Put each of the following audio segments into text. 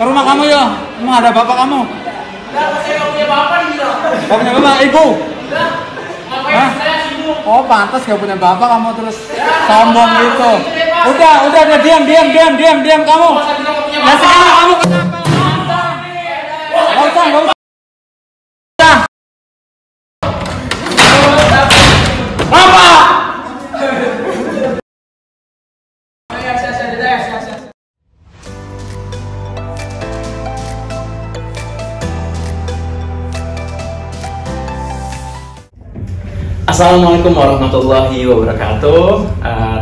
Ke rumah kamu yo. Emang ada bapak kamu? Enggak, saya nggak punya bapak nih. Gak punya bapak, ibu? Enggak. Ngapain Hah? saya sibuk? Oh pantas gak punya bapak kamu terus sombong gitu. Udah diam kamu. Masa bilang nggak punya Ya bapak? sekarang kamu kenapa? Gak usah. Apa? Assalamualaikum warahmatullahi wabarakatuh.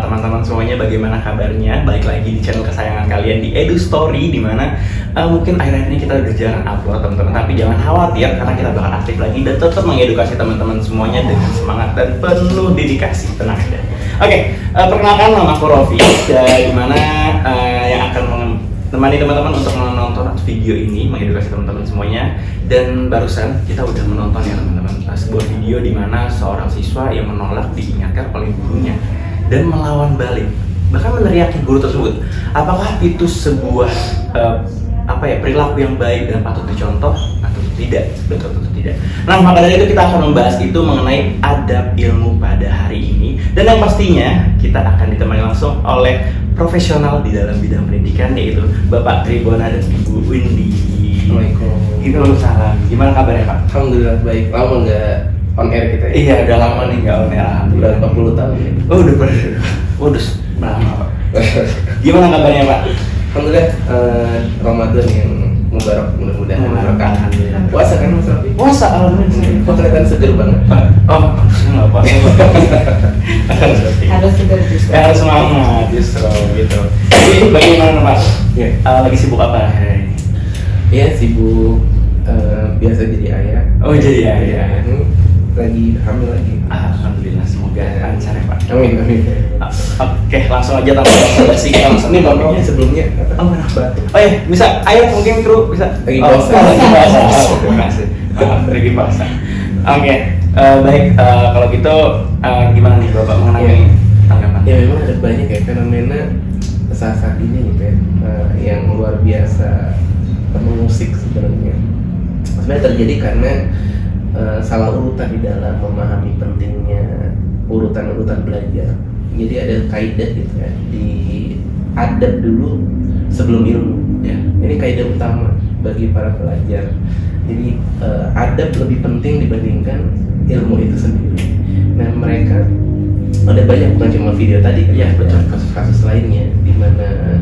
Teman-teman semuanya, bagaimana kabarnya? Balik lagi di channel kesayangan kalian di Edu Story, dimana mungkin akhir-akhir ini kita udah jarang upload teman-teman, tapi jangan khawatir karena kita bakal aktif lagi dan tetap mengedukasi teman-teman semuanya dengan semangat dan penuh dedikasi. Tenang aja. Oke, perkenalkan nama aku Rofi, dimana yang akan menemani teman-teman untuk menonton video ini, mengedukasi teman-teman semuanya. Dan barusan kita udah menonton ya teman-teman, sebuah video di mana seorang siswa yang menolak diingatkan oleh gurunya dan melawan balik, bahkan meneriaki guru tersebut. Apakah itu sebuah perilaku yang baik dan patut dicontoh atau tidak? Betul atau tidak? Nah, maka dari itu kita akan membahas itu mengenai adab ilmu pada hari ini, dan yang pastinya kita akan ditemani langsung oleh profesional di dalam bidang pendidikan, yaitu Bapak Tribona dan Ibu Windy. Assalamualaikum. Salam. Gimana kabarnya Pak? Alhamdulillah baik. Lama nggak on air kita ya? Iya, udah lama nih nggak on air. Udah 40 tahun ya? Oh, udah lama Pak. Gimana kabarnya Pak? Alhamdulillah, Ramadan yang mubarak, mudah-mudahan berkah. Alhamdulillah. Puasa kan Mas Rafi? Puasa, alhamdulillah. Kok kelihatan seger banget? Oh, nggak puasa. Harus segar justru. Harus semangat justru gitu. Jadi bagaimana Pak? Ya. Lagi sibuk apa hari ini? Iya, sibuk biasa jadi ayah. Oh, jadi ayah. Lagi hamil lagi. Alhamdulillah, semoga lancar ya Pak. Amin. Oke, langsung aja tanpa basa-basi kita langsung Ini nih Bang Bang. Rofi sebelumnya Oh, enak banget. Oh ya, bisa. Ayo mungkin kru bisa. Lagi Oh, puasa. lagi puasa. Oh, terima kasih. Lagi puasa. Oke, baik. Kalau gitu, gimana nih Bapak mengenai tanggapan? Ya memang ada banyak ya fenomena saat ini gitu ya, yang luar biasa mengusik sebenarnya. Sebenarnya terjadi karena salah urutan di dalam memahami pentingnya urutan-urutan belajar. Jadi ada kaidah gitu ya, di adab dulu sebelum ilmu. Ya. Ini kaidah utama bagi para pelajar. Jadi adab lebih penting dibandingkan ilmu itu sendiri. Nah, mereka ada banyak, bukan cuma video tadi kan, Ya, betul. kasus-kasus lainnya di mana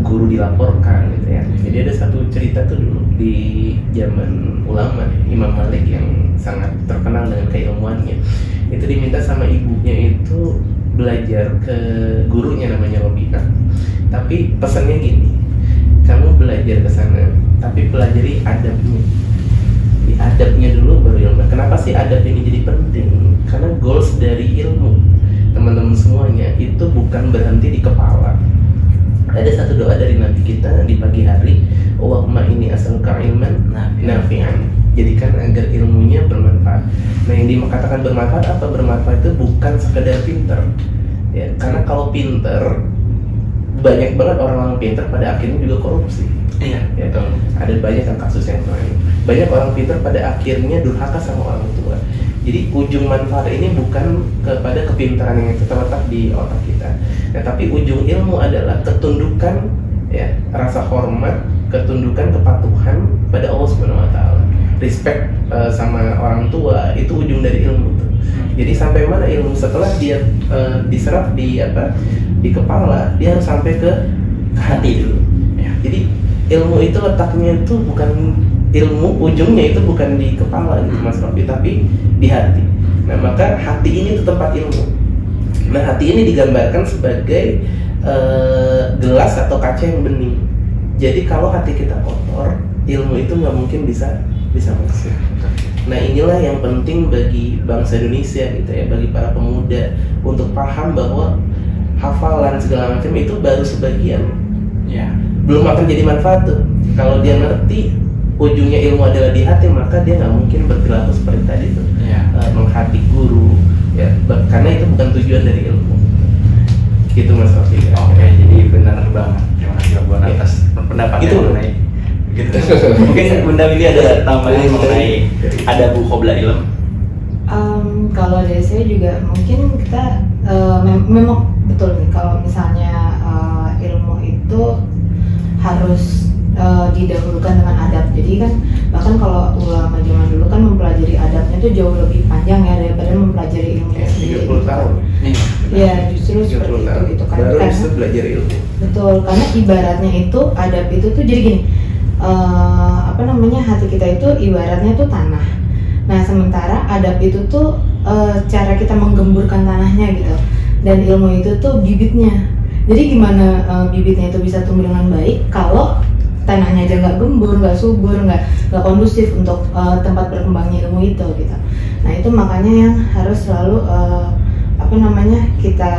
guru dilaporkan gitu ya. Jadi ada satu cerita tuh dulu di zaman ulama, Imam Malik yang sangat terkenal dengan keilmuannya. Itu diminta sama ibunya itu belajar ke gurunya namanya Robi'ah. Tapi pesannya gini, kamu belajar ke sana, tapi pelajari adabnya. Di adabnya dulu baru ilmu. Kenapa sih adab ini jadi penting? Karena goals dari ilmu, teman-teman semuanya, itu bukan berhenti di kepala. Ada satu doa dari Nabi kita di pagi hari, Allahumma inni as'aluka ilman nafi'an. Jadikan agar ilmunya bermanfaat. Nah, yang dikatakan bermanfaat apa? Bermanfaat itu bukan sekedar pinter ya, karena kalau pinter, banyak banget orang-orang pinter pada akhirnya juga korupsi. Iya, Ya, betul. ada banyak yang kasus yang lain. Banyak orang pintar pada akhirnya durhaka sama orang tua. Jadi ujung manfaat ini bukan kepada kepintaran yang terletak di otak kita, nah, tapi ujung ilmu adalah ketundukan, ya, rasa hormat, ketundukan, kepatuhan pada Allah Subhanahu Wa Taala. Respect sama orang tua itu ujung dari ilmu tuh. Jadi sampai mana ilmu setelah dia diserap di kepala, dia harus sampai ke hati dulu. Ya. Jadi ilmu itu letaknya itu bukan, ilmu ujungnya itu bukan di kepala gitu Mas Rofi, tapi di hati. Nah, maka hati ini itu tempat ilmu. Nah, hati ini digambarkan sebagai gelas atau kaca yang bening. Jadi kalau hati kita kotor, ilmu itu nggak mungkin bisa masuk. Nah, inilah yang penting bagi bangsa Indonesia gitu ya, bagi para pemuda untuk paham bahwa hafalan segala macam itu baru sebagian. Ya. Belum akan jadi manfaat tuh. Kalau dia ngerti ujungnya ilmu adalah di hati, maka dia nggak mungkin berperilaku seperti tadi tuh, menghati guru ya, karena itu bukan tujuan dari ilmu. Gitu Mas Rafi. Oke, jadi benar banget. Terima kasih Bapak Ya. atas pendapatnya Itu mengenai gitu. Mungkin Bunda Willy ada tambahan mengenai ada Bu Qobla Ilm. Kalau dari saya juga mungkin kita memang betul nih kalau misalnya ilmu itu harus didahulukan dengan adab. Jadi kan bahkan kalau ulama zaman dulu kan mempelajari adabnya itu jauh lebih panjang ya daripada mempelajari ilmu sendiri. 30 tahun. Iya, justru seperti itu gitu kan. Baru Karena bisa belajar ilmu. betul, karena ibaratnya itu adab itu tuh jadi gini, hati kita itu ibaratnya tuh tanah. Nah sementara adab itu tuh cara kita menggemburkan tanahnya gitu, dan ilmu itu tuh bibitnya. Jadi gimana bibitnya itu bisa tumbuh dengan baik kalau tanahnya aja nggak gembur, nggak subur, nggak kondusif untuk tempat berkembangnya ilmu itu gitu. Nah itu makanya yang harus selalu kita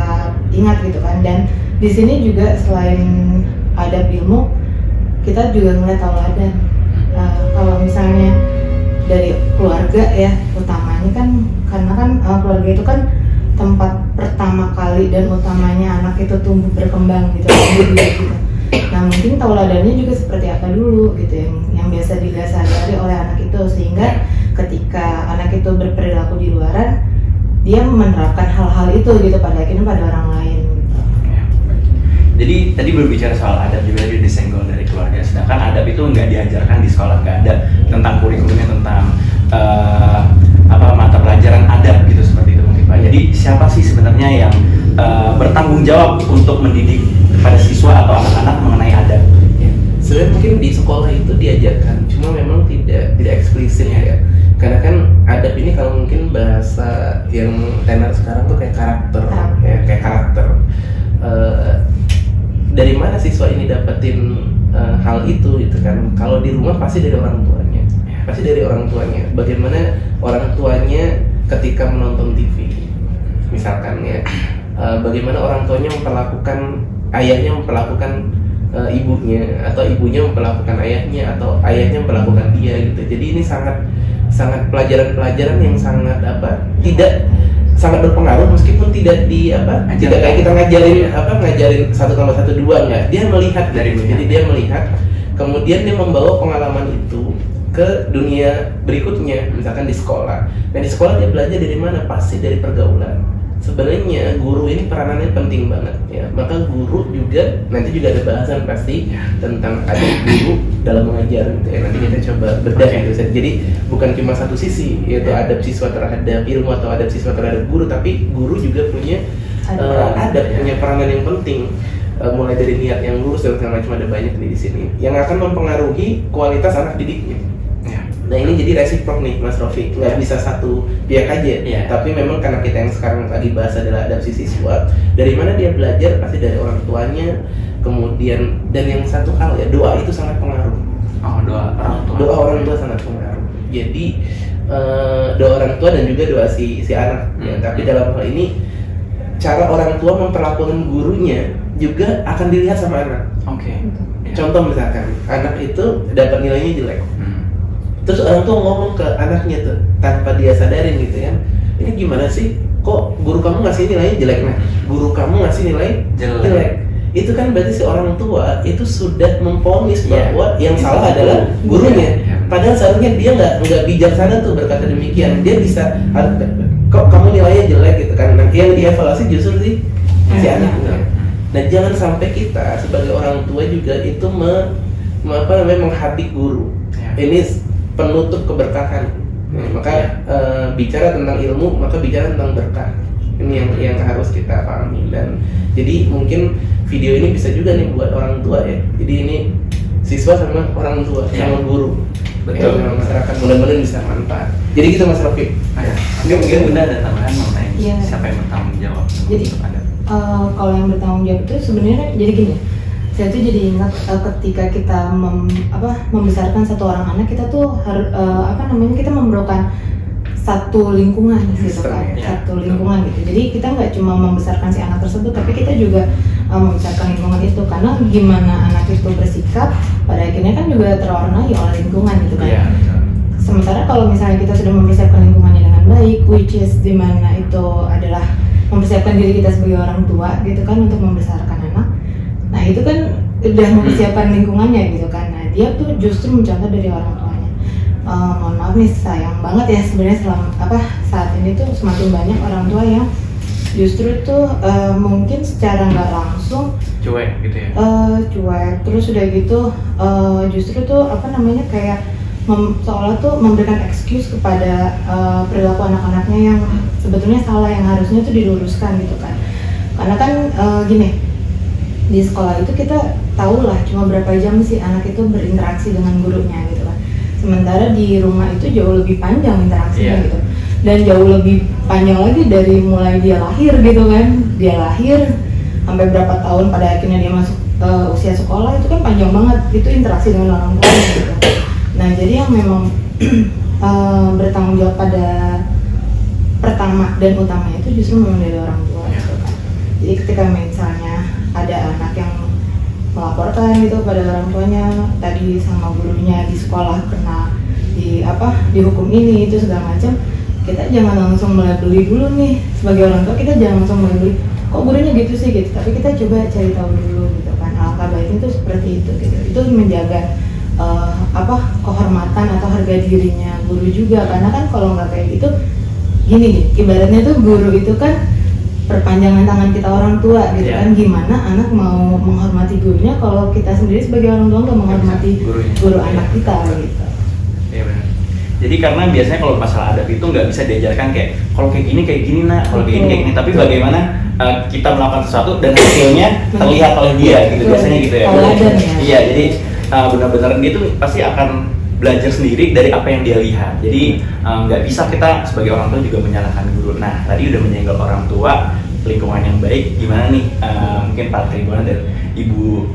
ingat gitu kan. Dan di sini juga selain adab ilmu, kita juga ngeliat tauladan. Kalau misalnya dari keluarga ya utamanya kan, karena kan keluarga itu kan tempat pertama kali dan utamanya anak itu tumbuh berkembang gitu. Nah mungkin tauladannya juga seperti apa dulu gitu yang biasa dilihat sehari-hari oleh anak itu, sehingga ketika anak itu berperilaku di luaran dia menerapkan hal-hal itu gitu pada akhirnya pada orang lain gitu. Jadi tadi berbicara soal adab juga disenggol dari keluarga, sedangkan adab itu nggak diajarkan di sekolah, nggak ada tentang kurikulumnya tentang mata pelajaran adab gitu seperti itu mungkin Pak. Jadi siapa sih sebenarnya yang bertanggung jawab untuk mendidik kepada siswa atau anak-anak mengenai adab? Sebenarnya mungkin di sekolah itu diajarkan, cuma memang tidak eksplisit ya. Karena kan adab ini kalau mungkin bahasa yang tenar sekarang tuh kayak karakter, ya, kayak karakter. Dari mana siswa ini dapetin hal itu gitu kan? Kalau di rumah pasti dari orang tuanya, pasti dari orang tuanya. Bagaimana orang tuanya ketika menonton TV, misalkan ya, bagaimana orang tuanya memperlakukan ayahnya memperlakukan ibunya, atau ibunya memperlakukan ayahnya, atau ayahnya memperlakukan dia gitu. Jadi ini sangat pelajaran-pelajaran yang sangat tidak sangat berpengaruh, meskipun tidak tidak kayak kita ngajarin 1+1 2 enggak. Dia melihat dari itu. Jadi dia melihat, kemudian dia membawa pengalaman itu ke dunia berikutnya, misalkan di sekolah. Nah di sekolah dia belajar dari mana? Pasti dari pergaulan. Sebenarnya guru ini peranannya penting banget ya. Maka guru juga nanti juga ada bahasan pasti tentang adab guru dalam mengajar gitu ya. Nanti kita coba bedah gitu. Jadi bukan cuma satu sisi, yaitu adab siswa terhadap ilmu atau adab siswa terhadap guru, tapi guru juga punya punya peranan yang penting. Mulai dari niat yang lurus dan segala macam, ada banyak nih di sini yang akan mempengaruhi kualitas anak didiknya. Nah ini jadi resiprok nih Mas Rofi, nggak bisa satu pihak aja. Tapi memang karena kita yang sekarang lagi bahas adalah adaptasi siswa, dari mana dia belajar pasti dari orang tuanya. Kemudian dan yang satu hal ya, doa itu sangat pengaruh. Doa orang tua sangat pengaruh. Jadi doa orang tua dan juga doa si anak. Ya, tapi dalam hal ini cara orang tua memperlakukan gurunya juga akan dilihat sama anak. Contoh misalkan anak itu dapat nilainya jelek. Terus orang tua ngomong ke anaknya tuh tanpa dia sadarin gitu ya, ini gimana sih, kok guru kamu ngasih nilainya jelek? Nah, guru kamu ngasih nilai jelek. Itu kan berarti si orang tua itu sudah memponis bahwa yang salah adalah gurunya. Padahal seharusnya dia nggak bijaksana tuh berkata demikian. Dia bisa, kok kamu nilainya jelek gitu kan? Nanti yang dievaluasi justru si anaknya. Dan jangan sampai kita sebagai orang tua juga itu menghati guru. Ini penutup keberkahan. Maka bicara tentang ilmu, maka bicara tentang berkah. Ini yang harus kita pahami. Dan jadi mungkin video ini bisa juga nih buat orang tua ya. Jadi ini siswa sama orang tua, sama guru, sama masyarakat, mudah-mudahan bisa manfaat. Jadi gitu Mas Rofi. Mungkin Bunda ada tambahan mengenai siapa yang bertanggung jawab? Jadi kalau yang bertanggung jawab itu sebenarnya jadi gini. Saya tuh jadi ingat ketika kita membesarkan satu orang anak, kita tuh harus kita memerlukan satu lingkungan gitu kan, satu lingkungan gitu. Jadi kita nggak cuma membesarkan si anak tersebut, tapi kita juga membesarkan lingkungan itu, karena gimana anak itu bersikap pada akhirnya kan juga terwarnai oleh lingkungan gitu kan. Sementara kalau misalnya kita sudah mempersiapkan lingkungannya dengan baik, which is dimana itu adalah mempersiapkan diri kita sebagai orang tua gitu kan untuk membesarkan anak. Nah itu kan udah mempersiapkan lingkungannya gitu kan. Nah dia tuh justru mencontoh dari orang tuanya. Mohon maaf nih, sayang banget ya sebenarnya saat ini tuh semakin banyak orang tua yang justru tuh mungkin secara nggak langsung cuek gitu ya. Cuek, terus udah gitu justru tuh kayak seolah tuh memberikan excuse kepada perilaku anak-anaknya yang sebetulnya salah, yang harusnya tuh diluruskan gitu kan. Karena kan gini, di sekolah itu kita tahu lah cuma berapa jam sih anak itu berinteraksi dengan gurunya gitu kan. Sementara di rumah itu jauh lebih panjang interaksinya gitu. Dan jauh lebih panjang lagi dari mulai dia lahir gitu kan. Dia lahir sampai berapa tahun pada akhirnya dia masuk usia sekolah, itu kan panjang banget itu interaksi dengan orang tua gitu. Nah, jadi yang memang bertanggung jawab pada pertama dan utamanya itu justru memang dari orang tua gitu kan. Jadi ketika misalnya ada anak yang melaporkan gitu pada orang tuanya tadi sama gurunya di sekolah kena dihukum ini itu segala macam, kita jangan langsung melabeli dulu nih sebagai orang tua, kita jangan langsung melabeli kok gurunya gitu sih gitu, tapi kita coba cari tahu dulu gitu kan. Alangkah baiknya itu seperti itu gitu. Itu menjaga kehormatan atau harga dirinya guru juga, karena kan kalau nggak kayak gitu gini nih, ibaratnya tuh guru itu kan perpanjangan tangan kita orang tua gitu kan. Gimana anak mau menghormati gurunya kalau kita sendiri sebagai orang tua nggak menghormati guru anak kita gitu. Iya benar. Jadi karena biasanya kalau masalah adab itu nggak bisa diajarkan kayak kalau kayak gini nak, kalau kayak gini, tapi bagaimana kita melakukan sesuatu dan hasilnya terlihat oleh dia gitu. Biasanya gitu ya. Iya, jadi benar-benar dia tuh pasti akan belajar sendiri dari apa yang dia lihat. Jadi nggak bisa kita sebagai orang tua juga menyalahkan guru. Nah, tadi udah menyenggol orang tua, lingkungan yang baik. Gimana nih mungkin Pak Tribona dan Ibu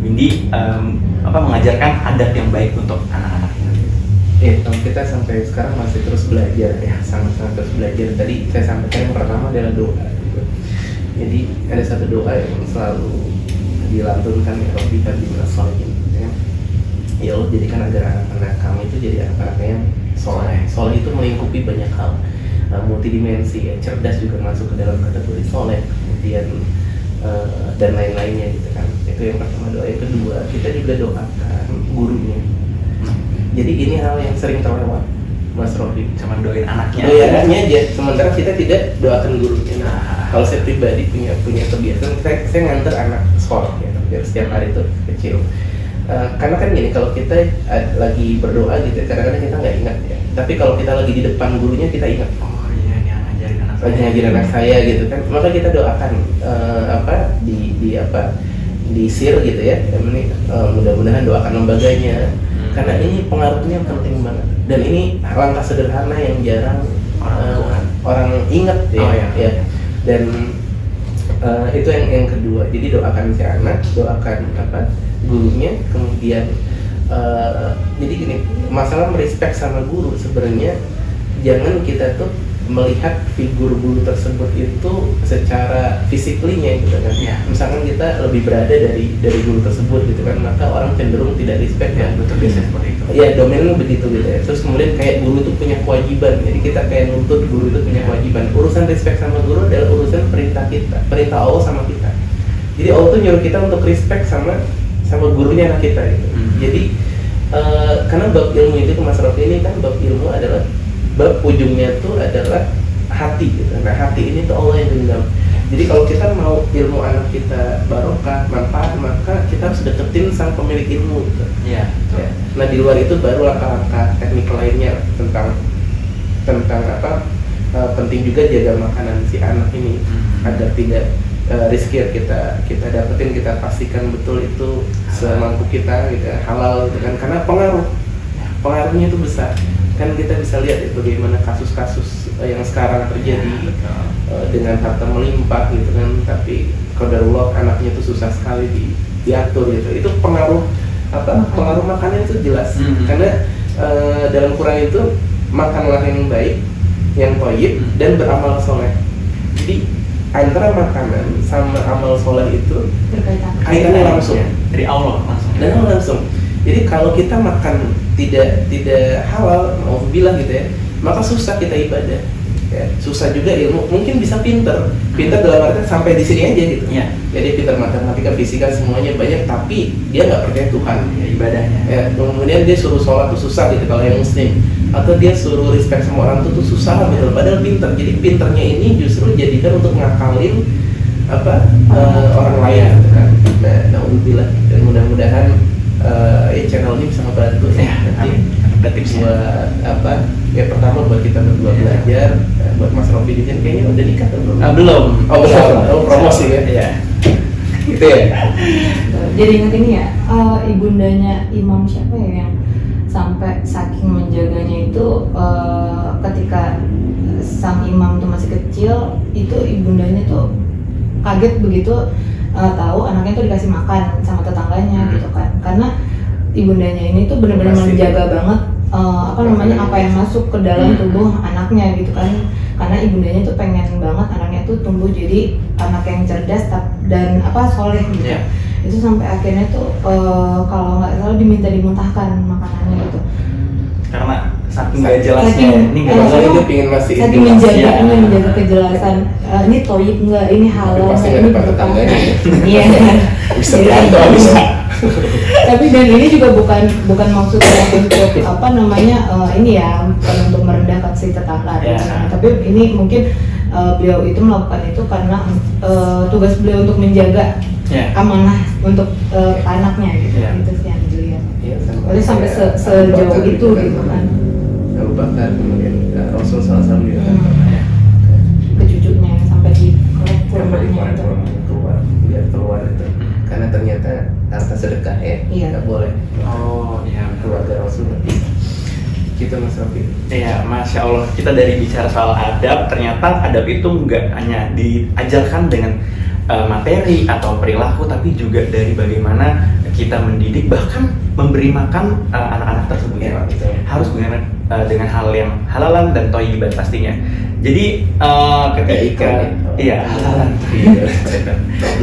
Windy mengajarkan adab yang baik untuk anak-anak ini? Kita sampai sekarang masih terus belajar ya, sangat-sangat terus belajar. Tadi saya sampaikan yang pertama adalah doa gitu. Jadi ada satu doa yang selalu dilantunkan ya, Rabbi habibna sholihin ya. Ya Allah, jadikan agar anak-anak kami itu jadi anak-anak yang soleh. Soleh itu melingkupi banyak hal, multidimensi ya, cerdas juga masuk ke dalam kategori soleh, kemudian dan lain-lainnya gitu kan. Itu yang pertama doa. Yang kedua, kita juga doakan gurunya. Jadi ini hal yang sering terlewat, Mas Rofi. Cuma doain anaknya. Doain anaknya aja, sementara kita tidak doakan gurunya. Nah, kalau saya pribadi punya kebiasaan, saya nganter anak sekolah ya, biar setiap hari itu kecil. Karena kan gini, kalau kita lagi berdoa gitu, kadang-kadang kita nggak ingat ya. Tapi kalau kita lagi di depan gurunya, kita ingat. Oh iya, ini ngajarin anak saya. Ngajarin anak saya gitu kan. Maka kita doakan di SIR gitu ya. Mudah-mudahan doakan lembaganya. Karena ini pengaruhnya penting banget. Dan ini langkah sederhana yang jarang orang ingat ya. Ya. Dan itu yang kedua. Jadi doakan si anak, doakan gurunya, kemudian jadi gini, masalah merespek sama guru sebenarnya jangan kita tuh melihat figur guru tersebut itu secara fisiklinya gitu kan. Ya. Misalkan kita lebih berada dari guru tersebut gitu kan, maka orang cenderung tidak respect ya. Betul, biasanya seperti itu. Iya, domainnya begitu gitu ya. Terus kemudian kayak guru itu punya kewajiban, jadi kita kayak nuntut guru itu punya kewajiban. Urusan respect sama guru adalah urusan perintah kita, perintah Allah sama kita. Jadi Allah tuh nyuruh kita untuk respect sama gurunya anak kita gitu. Jadi karena bab ilmu itu Mas Rofi, ini kan bab ilmu adalah bab ujungnya tuh adalah hati gitu. Nah, hati ini tuh Allah yang genggam. Jadi kalau kita mau ilmu anak kita barokah, manfaat, maka kita harus deketin sang pemilik ilmu gitu. Ya. Nah, di luar itu baru langkah-langkah teknik lainnya tentang penting juga jaga makanan si anak ini agar tidak rizki kita dapetin, kita pastikan betul itu semampu kita gitu, halal gitu kan. Karena pengaruhnya itu besar. Kan kita bisa lihat ya, bagaimana kasus-kasus yang sekarang terjadi dengan harta melimpah gitu kan, tapi qadarullah anaknya itu susah sekali diatur gitu. Itu pengaruh makanan itu jelas. Karena dalam Quran itu makanlah yang baik, yang thayyib dan beramal soleh. Jadi antara makanan sama amal soleh itu kaitannya langsung dari Allah langsung. Jadi kalau kita makan tidak halal, mau bilang gitu ya, maka susah kita ibadah. Ya, susah juga ilmu, mungkin bisa pinter dalam artian sampai di sini aja gitu. Iya. Jadi pinter matematika, fisika semuanya banyak, tapi dia nggak percaya Tuhan. Ya, ibadahnya. Ya, kemudian dia suruh sholat tuh susah gitu kalau yang muslim, atau dia suruh respect sama orang tuh susah gitu. Padahal pinter. Jadi pinternya ini justru jadikan untuk ngakalin orang lain gitu kan. Nah, naudzubillah, dan mudah-mudahan ya channel ini bisa membantu ya. Nanti Ada tipsnya. buat ya pertama buat kita berdua belajar, buat Mas Robi Dijen kayaknya udah nikah atau belum? Belum. Oh belum. Oh, promosi ya. Iya. Gitu ya. Jadi ingat ini ya, ibundanya Imam siapa ya yang sampai saking menjaganya itu ketika sang imam tuh masih kecil, itu ibundanya tuh kaget begitu tahu anaknya tuh dikasih makan sama tetangganya gitu kan, karena ibundanya ini tuh benar-benar Pasti. menjaga banget apa yang masuk ke dalam tubuh anaknya gitu kan, karena ibundanya tuh pengen banget anaknya tuh tumbuh jadi anak yang cerdas dan soleh gitu. Iya. Itu sampai akhirnya tuh kalau nggak salah diminta dimuntahkan makanannya gitu. Karena saking gak jelasnya, Saking- ini gak eh, jelas. Jadi dia pengen masih Saking menjaga, Iya. menjaga kejelasan. Ini toyib nggak, ini halal Pasti nggak, nggak ini depan bukan. tetangganya. Iya. bisa Jadi, berantem bisa. Tapi dan ini juga bukan maksudnya untuk ini ya, bukan untuk merendahkan si tetangga. Ya. Tapi ini mungkin beliau itu melakukan itu karena tugas beliau untuk menjaga Ya. amanah untuk anaknya gitu. Ya. Itu sih yang dilihat. Iya, sama Jadi sampai kayak sejauh Abu Bakar itu gitu kan. Abu Bakar kemudian Rasul SAW juga kan. Ke cucunya yang sampai di Sampai di kurmanya itu. keluar biar keluar itu, karena ternyata harta sedekah ya Iya. nggak boleh. Oh, iya. Keluarga Rasul berarti gitu Mas Rafi. Iya, Masya Allah, kita dari bicara soal adab, ternyata adab itu nggak hanya diajarkan dengan materi atau perilaku, tapi juga dari bagaimana kita mendidik, bahkan memberi makan anak-anak tersebut. Ya, betul. Harus dengan hal yang halalan dan thayyiban pastinya. Jadi ketika Ikan, iya halalan. Iya.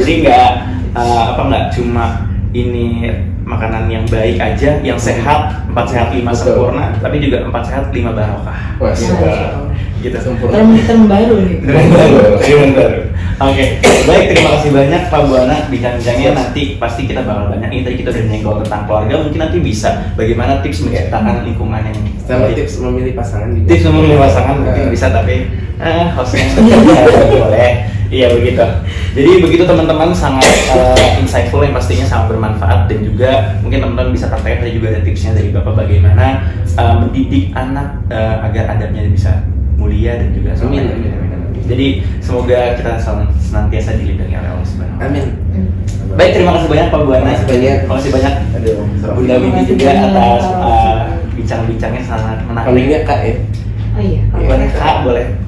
Jadi nggak cuma ini makanan yang baik aja, yang sehat, 4 sehat 5 Betul. sempurna, tapi juga 4 sehat 5 barokah. Masya Allah. Gitu. Sempurna. Term baru nih. Terima baru. Oke, baik, terima kasih banyak Pak Buana bincang-bincangnya. Nanti pasti kita bakal banyak. Ini tadi kita udah nyenggol tentang keluarga, mungkin nanti bisa bagaimana tips menciptakan lingkungan yang Sama baik. tips memilih pasangan juga. Tips memilih pasangan mungkin bisa, tapi hostnya boleh. Iya begitu. Jadi begitu teman-teman, sangat insightful yang pastinya sangat bermanfaat, dan juga mungkin teman-teman bisa praktekkan. Tadi juga ada tipsnya dari Bapak bagaimana mendidik anak agar adabnya bisa mulia dan juga soleh. Amin. Jadi semoga kita senantiasa dilindungi oleh Allah Subhanahu wa Ta'ala. Amin. Baik, terima kasih banyak Pak Buana. Terima kasih banyak. Terima kasih banyak Aduh, Bunda Windy juga atas bincang-bincangnya sangat menarik. Panggilnya Kak ya. Oh iya. Boleh Kak, boleh.